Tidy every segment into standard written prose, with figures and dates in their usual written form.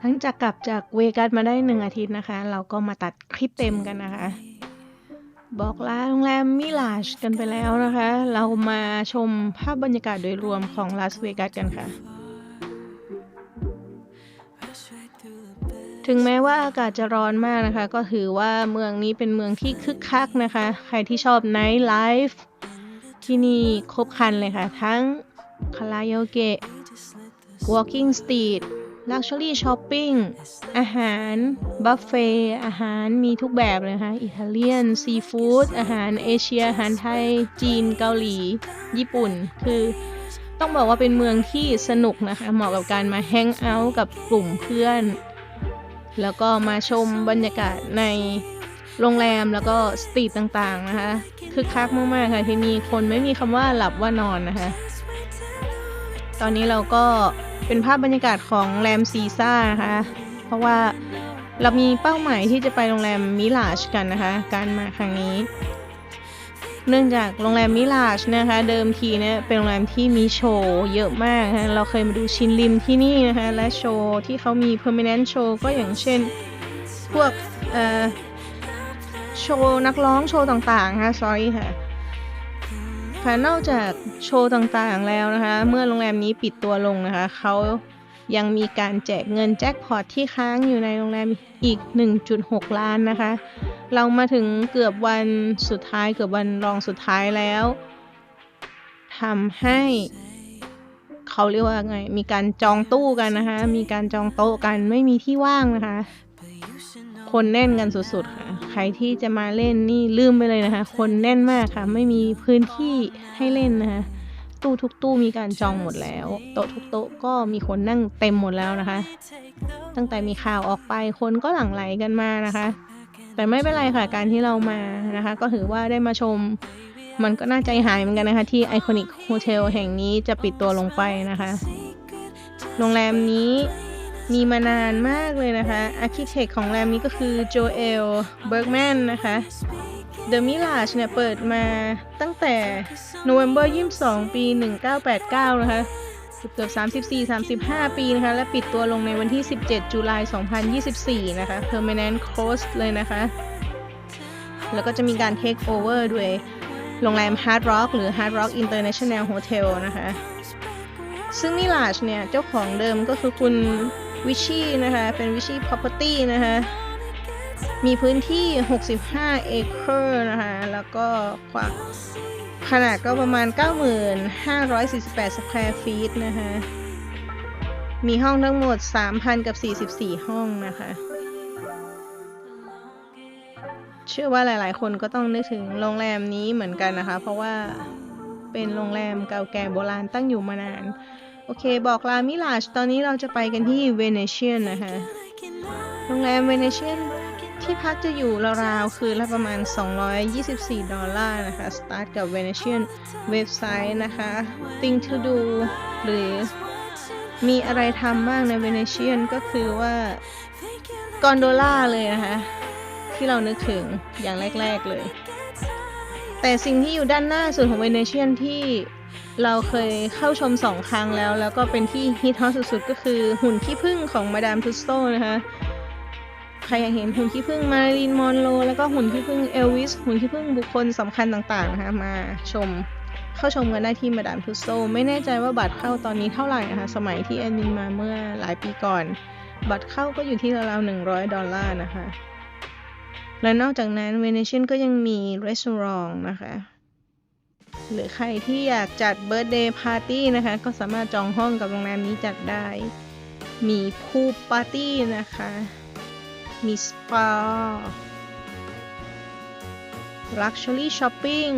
ลังจากกลับจากเวกัสมาได้1 อาทิตย์นะคะ เราก็มาตัดคลิปเต็มกันนะคะ บอกลาโรงแรมมิลาชกันไปแล้วนะคะ เรามาชมภาพบรรยากาศโดยรวมของลาสเวกัสกันค่ะ ถึงแม้ว่าอากาศจะร้อนมากนะคะ ก็ถือว่าเมืองนี้เป็นเมืองที่คึกคักนะคะ ใครที่ชอบไนท์ไลฟ์ที่นี่ครบครันเลยค่ะ ทั้งคาราโอเกะ walking street luxury shopping อาหารบุฟเฟ่อาหารมีทุกแบบเลยค่ะอิตาเลียนซีฟู้ดอาหารเอเชียอาหารไทยจีนเกาหลีญี่ปุ่นคือต้องบอกว่าเป็นเมืองที่สนุกนะคะเหมาะกับการมาแฮงเอาท์กับกลุ่มเพื่อนแล้วก็มาชมบรรยากาศในโรงแรมแล้วก็สตรีทต่างๆนะคะคึกคักมากๆค่ะที่นี่คนไม่มีคำว่าหลับว่านอนนะคะตอนนี้เราก็เป็นภาพบรรยากาศของแรมซีซ่านะคะเพราะว่าเรามีเป้าหมายที่จะไปโรงแรมมิลาชกันนะคะการมาครั้งนี้เนื่องจากโรงแรมมิลาชนะคะเดิมทีเนี่ยเป็นโรงแรมที่มีโชว์เยอะมากนะเราเคยมาดูชินริมที่นี่นะคะและโชว์ที่เขามี permanent show ก็อย่างเช่นพวกโชว์นักร้องโชว์ต่างๆนะคะ sorry ค่ะนอกจากโชว์ต่างๆแล้วนะคะเมื่อโรงแรมนี้ปิดตัวลงนะคะเขายังมีการแจกเงินแจ็คพอตที่ค้างอยู่ในโรงแรมอีก 1.6 ล้านนะคะเรามาถึงเกือบวันสุดท้ายเกือบวันรองสุดท้ายแล้วทำให้เขาเรียกว่าไงมีการจองตู้กันนะคะมีการจองโต๊ะกันไม่มีที่ว่างนะคะคนแน่นกันสุดๆค่ะใครที่จะมาเล่นนี่ลืมไปเลยนะคะคนแน่นมากค่ะไม่มีพื้นที่ให้เล่นนะคะตู้ทุกตู้มีการจองหมดแล้วโต๊ะทุกโต๊ะก็มีคนนั่งเต็มหมดแล้วนะคะตั้งแต่มีข่าวออกไปคนก็หลั่งไหลกันมานะคะแต่ไม่เป็นไรค่ะการที่เรามานะคะก็ถือว่าได้มาชมมันก็น่าใจหายเหมือนกันนะคะที่ไอคอนิกโฮเทลแห่งนี้จะปิดตัวลงไปนะคะโรงแรมนี้มีมานานมากเลยนะคะอาร์คิเทคของโรงแรมนี้ก็คือโจเอลเบิร์กแมนนะคะ The Mirage เนี่ยเปิดมาตั้งแต่ November 22 ปี 1989 นะคะเกือบ34-35 ปีนะคะและปิดตัวลงในวันที่ 17 ตุลาคม 2024 นะคะ Permanent Close เลยนะคะแล้วก็จะมีการ Take Over ด้วยโรงแรม Hard Rock หรือ Hard Rock International Hotel นะคะซึ่ง Mirage เนี่ยเจ้าของเดิมก็คือคุณวิชีนะคะเป็นวิชี Property นะคะมีพื้นที่ 65 เอเคอร์นะคะแล้วก็ขนาดก็ประมาณ 9,548 สแควร์ฟีตนะคะมีห้องทั้งหมด 3,044 ห้องนะคะเชื่อว่าหลายๆคนก็ต้องนึกถึงโรงแรมนี้เหมือนกันนะคะเพราะว่าเป็นโรงแรมเก่าแก่โบราณตั้งอยู่มานานโอเคบอกลามิลาชตอนนี้เราจะไปกันที่เวเนเชียนนะคะโรงแรมเวเนเชียนที่พักจะอยู่ราวๆคืนละประมาณ$224นะคะสตาร์ทกับ Venetian เว็บไซต์นะคะ Thing to do หรือมีอะไรทำบ้างใน Venetian ก็คือว่ากอนโดล่าเลยนะคะที่เรานึกถึงอย่างแรกๆเลยแต่สิ่งที่อยู่ด้านหน้าสุดของ Venetian ที่เราเคยเข้าชม2 ครั้งแล้วก็เป็นที่ฮิตฮอตสุดๆก็คือหุ่นขี้ผึ้งของมาดามทุสโตนะคะใครอยากเห็นหุ่นขี้ผึ้งมาริลีนมอนโรแล้วก็หุ่นขี้ผึ้งเอลวิสหุ่นขี้ผึ้งบุคคลสำคัญต่างๆนะคะมาเข้าชมกันได้ที่มาดามทุสโตไม่แน่ใจว่าบัตรเข้าตอนนี้เท่าไหร่นะคะสมัยที่แอนนินมาเมื่อหลายปีก่อนบัตรเข้าก็อยู่ที่ราวๆ$100นะคะและนอกจากนั้นเวเนเชียนก็ยังมีรีสอร์ทนะคะหรือใครที่อยากจัดเบิร์ธเดย์ปาร์ตี้นะคะก็สามารถจองห้องกับโรงแรมนี้จัดได้มีพูลปาร์ตี้นะคะมีสปา Luxury Shopping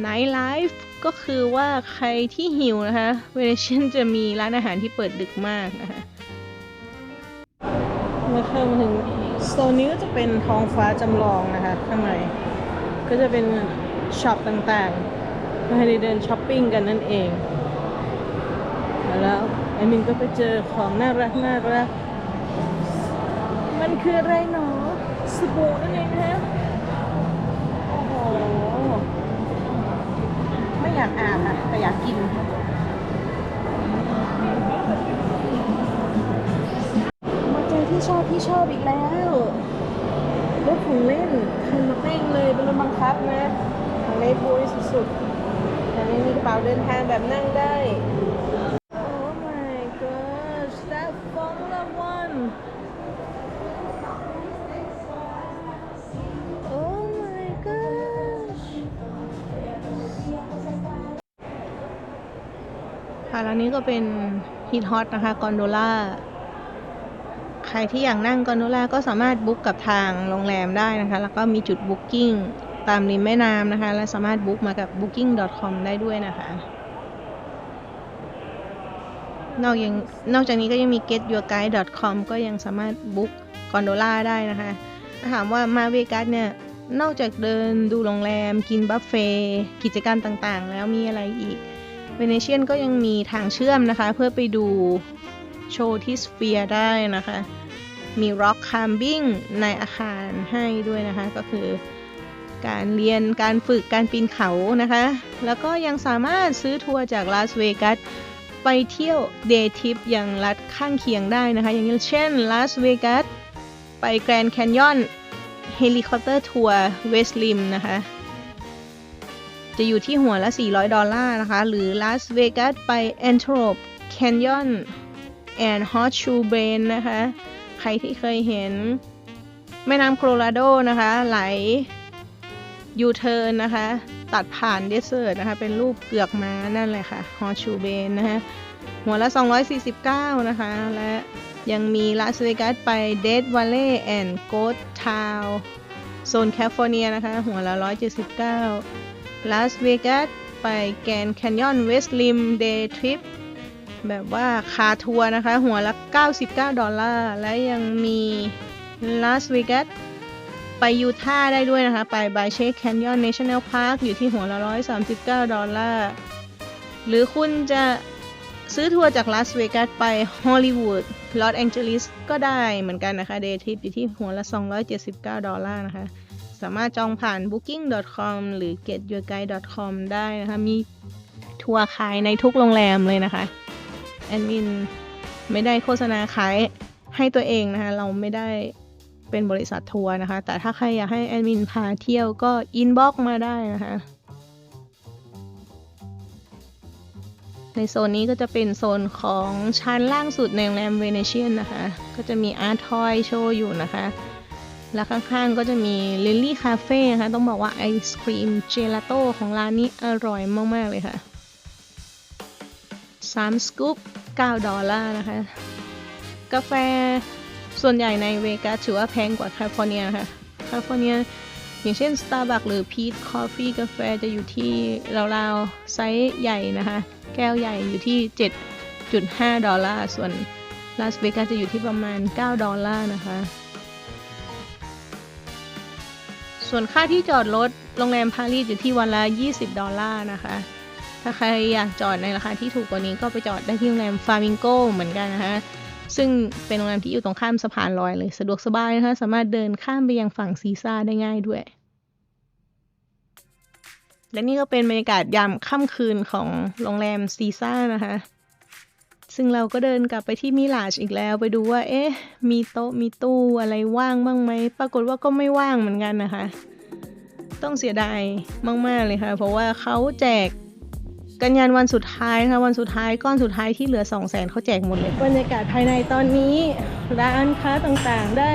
Night Life ก็คือว่าใครที่หิวนะคะเวเนเชียนจะมีร้านอาหารที่เปิดดึกมากนะคะเมื่อเข้ามาถึงโซนนี้ก็จะเป็นท้องฟ้าจำลองนะคะข้างในก็จะเป็นช็อปต่างๆให้ได้เดินช้อปปิ้งกันนั่นเองแล้วอันนึงก็ไปเจอของน่ารักมันคืออะไรหนอสบู่นั่นเองนะโอ้โหไม่อยากอาบนะแต่อยากกิน ที่ชอบอีกแล้วรถของเล่นคันมาเต้งเลยเป็นรถบังคับนะของเล่นบูยสุดๆแต่นี่มีกระเป๋าเดินทางแบบนั่งได้ Oh my gosh that Formula One Oh my gosh ค่ะแล้วนี้ก็เป็นฮิตฮอตนะคะกอนโดล่าใครที่อยากนั่งกอนโดล่าก็สามารถบุ๊กกับทางโรงแรมได้นะคะแล้วก็มีจุดบุ๊กกิ้งตามริมแม่น้ำนะคะและสามารถบุ๊กมากับ booking.com ได้ด้วยนะคะนอกจากนี้ก็ยังมี getyourguide.com ก็ยังสามารถบุ๊กกอนโดล่าได้นะคะถามว่ามาเวกัสเนี่ยนอกจากเดินดูโรงแรมกินบัฟเฟ่กิจกรรมต่างๆแล้วมีอะไรอีกเวเนเชียนก็ยังมีทางเชื่อมนะคะเพื่อไปดูโชว์ที่สเฟียร์ได้นะคะมี Rock Climbing ในอาคารให้ด้วยนะคะก็คือการเรียนการฝึกการปีนเขานะคะแล้วก็ยังสามารถซื้อทัวร์จากลาสเวกัสไปเที่ยวเดย์ทริปอย่างรัฐข้างเคียงได้นะคะอย่างเช่นลาสเวกัสไปแกรนด์แคนยอนเฮลิคอปเตอร์ทัวร์เวสต์ริมนะคะจะอยู่ที่หัวละ$400นะคะหรือลาสเวกัสไปแอนโทรปแคนยอนแอนด์ฮอตชูเบรนนะคะใครที่เคยเห็นแม่น้ำโคโลราโดนะคะไหลยูเทิร์นนะคะตัดผ่านเดสเซอร์ตนะคะเป็นรูปเกือกม้านั่นแหละค่ะฮอตชูเบรนนะคะหัวละ249นะคะและยังมีลาสเวกัสไปเดดวัลเลย์แอนด์โกสต์ทาวน์โซนแคลิฟอร์เนียนะคะหัวละ179ลาสเวกัสไปแกรนด์แคนยอนเวสต์ริมเดย์ทริปแบบว่าคาทัวร์นะคะหัวละ$99และยังมีลาสเวกัสไปยูทาห์ได้ด้วยนะคะไปบายเชคแคนยอนเนชั่นแนลพาร์คอยู่ที่หัวละ$139หรือคุณจะซื้อทัวร์จากลาสเวกัสไปฮอลลีวูดลอสแองเจลิสก็ได้เหมือนกันนะคะเดย์ทริปอยู่ที่หัวละ$279นะคะสามารถจองผ่าน booking.com หรือ getyourguide.com ได้นะคะมีทัวร์ขายในทุกโรงแรมเลยนะคะแอดมินไม่ได้โฆษณาขายให้ตัวเองนะคะเราไม่ได้เป็นบริษัททัวร์นะคะแต่ถ้าใครอยากให้แอดมินพาเที่ยวก็อินบ็อกซ์มาได้นะคะในโซนนี้ก็จะเป็นโซนของชั้นล่างสุดในโรงแรมเวเนเชียนนะคะก็จะมีอาร์ตทอยโชว์อยู่นะคะแล้วข้างๆก็จะมีลิลลี่คาเฟ่นะคะต้องบอกว่าไอศครีมเจลาโต้ของร้านนี้อร่อยมากๆเลยค่ะ3 สกู๊ป$9นะคะกาแฟส่วนใหญ่ในเวกัสถือว่าแพงกว่าแคลิฟอร์เนียค่ะแคลิฟอร์เนียอย่างเช่น Starbucks หรือ Peet's Coffee กาแฟจะอยู่ที่ราวๆไซส์ใหญ่นะคะแก้วใหญ่อยู่ที่$7.5ส่วนลาสเวกัสจะอยู่ที่ประมาณ$9นะคะส่วนค่าที่จอดรถโรงแรมปารีสอยู่ที่วันละ$20นะคะถ้าใครอยากจอดในราคาที่ถูกกว่านี้ก็ไปจอดได้ที่โรงแรมฟลามิงโกเหมือนกันนะคะซึ่งเป็นโรงแรมที่อยู่ตรงข้ามสะพานลอยเลยสะดวกสบายนะคะสามารถเดินข้ามไปยังฝั่งซีซ่าได้ง่ายด้วยและนี่ก็เป็นบรรยากาศยามค่ำคืนของโรงแรมซีซ่านะคะซึ่งเราก็เดินกลับไปที่มิลาจอีกแล้วไปดูว่ามีโต๊ะมีตู้อะไรว่างบ้างไหมปรากฏว่าก็ไม่ว่างเหมือนกันนะคะต้องเสียดายมากๆเลยค่ะเพราะว่าเขาแจกกันยันวันสุดท้ายค่ะวันสุดท้ายก้อนสุดท้ายที่เหลือ200,000เขาแจกหมดเลยบรรยากาศภายในตอนนี้ร้านค้าต่างๆได้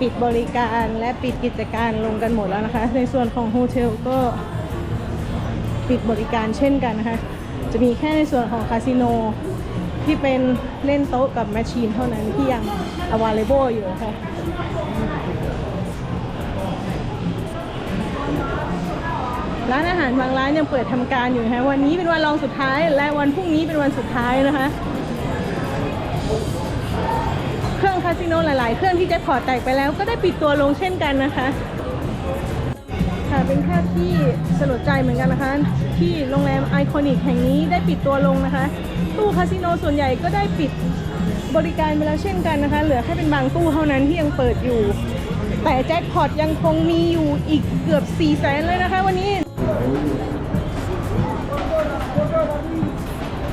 ปิดบริการและปิดกิจการลงกันหมดแล้วนะคะในส่วนของโฮเทลก็ปิดบริการเช่นกันนะคะจะมีแค่ในส่วนของคาสิโนที่เป็นเล่นโต๊ะกับแมชชีนเท่านั้นที่ยัง available อยู่ค่ะร้านอาหารบางร้านยังเปิดทำการอยู่นะคะวันนี้เป็นวันรองสุดท้ายและวันพรุ่งนี้เป็นวันสุดท้ายนะคะเครื่องคาสิโนหลายๆเครื่องที่แจ็คพอตแตกไปแล้วก็ได้ปิดตัวลงเช่นกันนะคะค่ะเป็นภาพที่สลดใจเหมือนกันนะคะที่โรงแรมไอคอนิกแห่งนี้ได้ปิดตัวลงนะคะตู้คาสิโนส่วนใหญ่ก็ได้ปิดบริการไปแล้วเช่นกันนะคะเหลือแค่เป็นบางตู้เท่านั้นที่ยังเปิดอยู่แต่แจ็คพอตยังคงมีอยู่อีกเกือบ400,000เลยนะคะวันนี้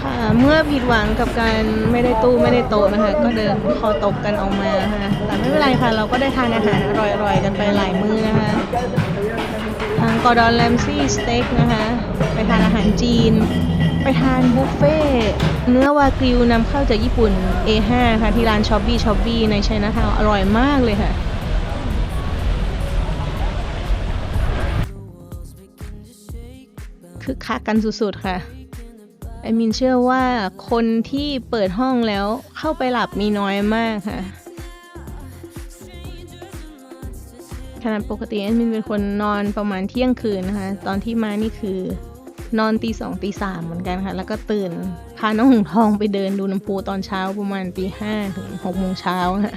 ค่ะ เมื่อผิดหวังกับการไม่ได้ตู้ไม่ได้โต๊ะนะคะก็เดินคอตกกันออกมาค่ะแต่ไม่เป็นไรค่ะเราก็ได้ทานอาหารอร่อยๆกันไปหลายมื้อนะคะทางกอร์ดอนแรมซี่สเต็กนะคะไปทานอาหารจีนไปทานบุฟเฟ่เนื้อวากิวนำเข้าจากญี่ปุ่น A5 ค่ะที่ร้านช็อปปี้ในไชน่าทาวน์อร่อยมากเลยค่ะคึกคักกันสุดๆค่ะไอมินเชื่อว่าคนที่เปิดห้องแล้วเข้าไปหลับมีน้อยมากค่ะขณะปกติไอมินเป็นคนนอนประมาณเที่ยงคืนนะคะตอนที่มานี่คือนอนตี 2 ตี 3เหมือนกันค่ะแล้วก็ตื่นพาน้องหงทองไปเดินดูน้ำพุตอนเช้าประมาณตี 5 ถึง 6 โมงเช้าค่ะ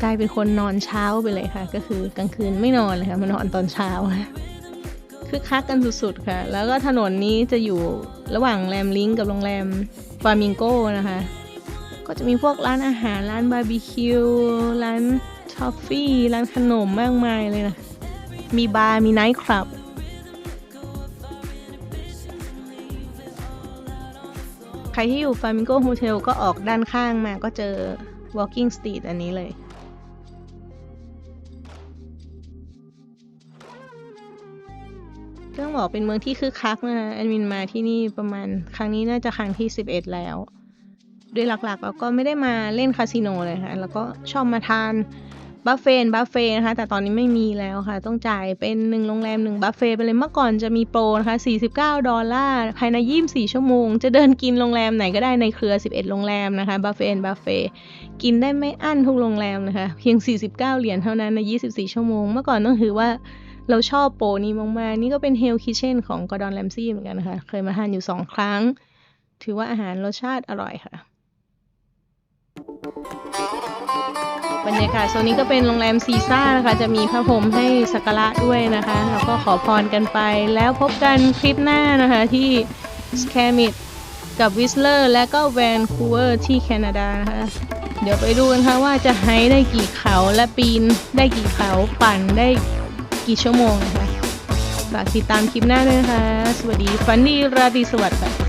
กลายเป็นคนนอนเช้าไปเลยค่ะก็คือกลางคืนไม่นอนเลยค่ะมานอนตอนเช้าค่ะคึกคักกันสุดๆค่ะแล้วก็ถนนนี้จะอยู่ระหว่างแรมลิงก์กับโรงแรมฟลามิงโกนะคะก็จะมีพวกร้านอาหารร้านบาร์บีคิวร้านทอฟฟี่ร้านขนมมากมายเลยนะมีบาร์มีไนท์คลับใครที่อยู่ฟลามิงโกโฮเทลก็ออกด้านข้างมาก็เจอ Walking Street อันนี้เลยต้องบอกเป็นเมืองที่คึกคักนะแอดมินมาที่นี่ประมาณครั้งนี้น่าจะครั้งที่11แล้วโดยหลักๆเราก็ไม่ได้มาเล่นคาสิโนเลยค่ะแล้วก็ชอบมาทานบัฟเฟ่นะคะแต่ตอนนี้ไม่มีแล้วค่ะต้องจ่ายเป็น1โรงแรม1บัฟเฟ่ไปเลยเมื่อก่อนจะมีโปรนะคะ$49ภายใน24ชั่วโมงจะเดินกินโรงแรมไหนก็ได้ในเครือ11โรงแรมนะคะบัฟเฟ่กินได้ไม่อั้นทุกโรงแรมนะคะเพียง$49เท่านั้นใน24ชั่วโมงเมื่อก่อนต้องถือว่าเราชอบโปรนี้มากๆนี่ก็เป็น Hell Kitchen ของ Gordon Ramsay เหมือนกันนะคะเคยมาทานอยู่2ครั้งถือว่าอาหารรสชาติอร่อยค่ะบรรยากาศโซนนี้ก็เป็นโรงแรมซีซ่านะคะจะมีพระพรหมให้สักการะด้วยนะคะแล้วก็ขอพรกันไปแล้วพบกันคลิปหน้านะคะที่สแคมิดกับวิสเลอร์และก็แวนคูเวอร์ที่แคนาดานะคะเดี๋ยวไปดูกันค่ะว่าจะไฮได้กี่เขาและปีนได้กี่เขาปั่นได้กี่ชั่วโมงนะคะฝากติดตามคลิปหน้าด้วยนะคะสวัสดีฝันดีราตรีสวัสดิ์ค่ะ